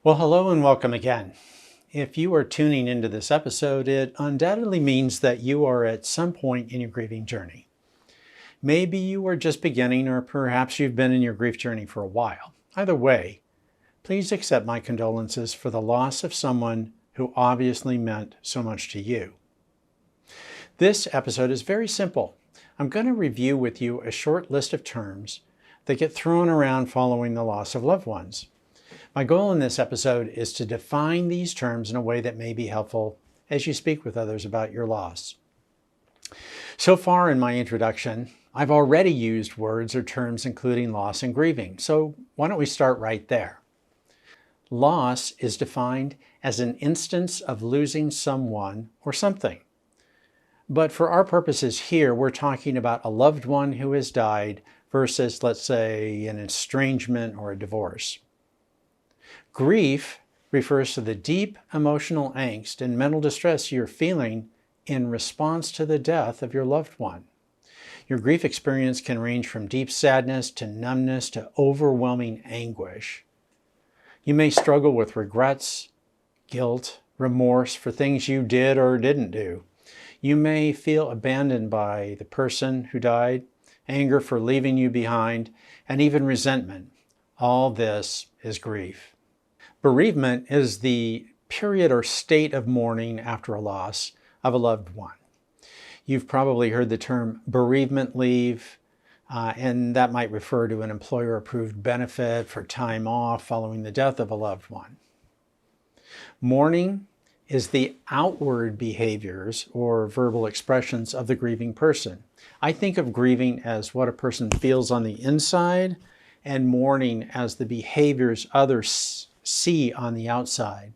Well, hello and welcome again. If you are tuning into this episode, it undoubtedly means that you are at some point in your grieving journey. Maybe you are just beginning, or perhaps you've been in your grief journey for a while. Either way, please accept my condolences for the loss of someone who obviously meant so much to you. This episode is very simple. I'm going to review with you a short list of terms that get thrown around following the loss of loved ones. My goal in this episode is to define these terms in a way that may be helpful as you speak with others about your loss. So far in my introduction, I've already used words or terms including loss and grieving, so why don't we start right there? Loss is defined as an instance of losing someone or something. But for our purposes here, we're talking about a loved one who has died versus, let's say, an estrangement or a divorce. Grief refers to the deep emotional angst and mental distress you're feeling in response to the death of your loved one. Your grief experience can range from deep sadness to numbness to overwhelming anguish. You may struggle with regrets, guilt, remorse for things you did or didn't do. You may feel abandoned by the person who died, anger for leaving you behind, and even resentment. All this is grief. Bereavement is the period or state of mourning after a loss of a loved one. You've probably heard the term bereavement leave, and that might refer to an employer-approved benefit for time off following the death of a loved one. Mourning is the outward behaviors or verbal expressions of the grieving person. I think of grieving as what a person feels on the inside, and mourning as the behaviors others see on the outside.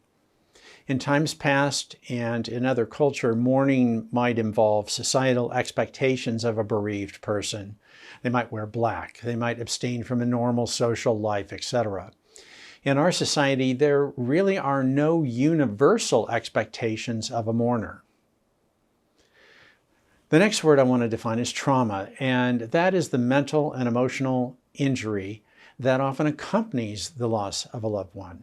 In times past and in other culture, mourning might involve societal expectations of a bereaved person. They might wear black, they might abstain from a normal social life, etc. In our society, there really are no universal expectations of a mourner. The next word I want to define is trauma, and that is the mental and emotional injury that often accompanies the loss of a loved one.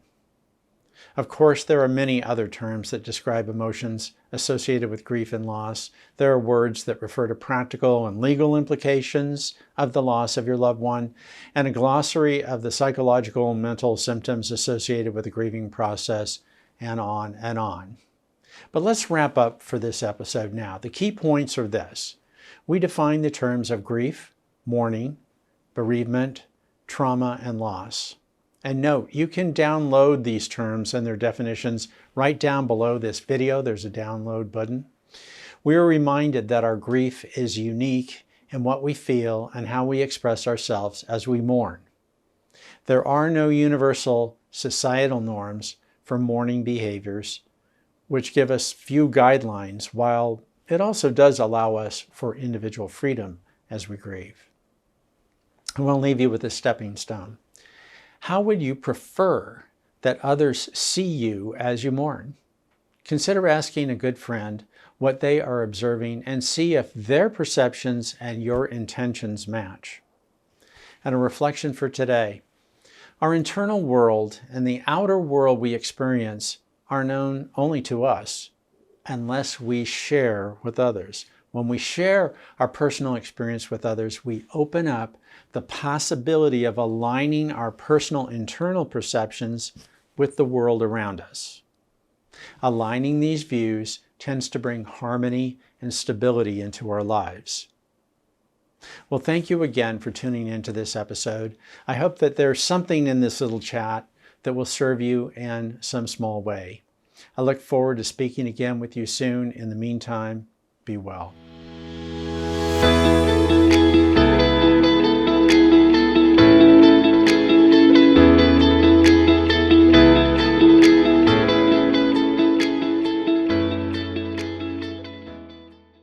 Of course, there are many other terms that describe emotions associated with grief and loss. There are words that refer to practical and legal implications of the loss of your loved one, and a glossary of the psychological and mental symptoms associated with the grieving process, and on and on. But let's wrap up for this episode now. The key points are this. We define the terms of grief, mourning, bereavement, trauma, and loss. And note, you can download these terms and their definitions right down below this video. There's a download button. We are reminded that our grief is unique in what we feel and how we express ourselves as we mourn. There are no universal societal norms for mourning behaviors, which give us few guidelines, while it also does allow us for individual freedom as we grieve. I want to leave you with a stepping stone. How would you prefer that others see you as you mourn? Consider asking a good friend what they are observing and see if their perceptions and your intentions match. And a reflection for today. Our internal world and the outer world we experience are known only to us unless we share with others. When we share our personal experience with others, we open up the possibility of aligning our personal internal perceptions with the world around us. Aligning these views tends to bring harmony and stability into our lives. Well, thank you again for tuning into this episode. I hope that there's something in this little chat that will serve you in some small way. I look forward to speaking again with you soon. In the meantime, be well.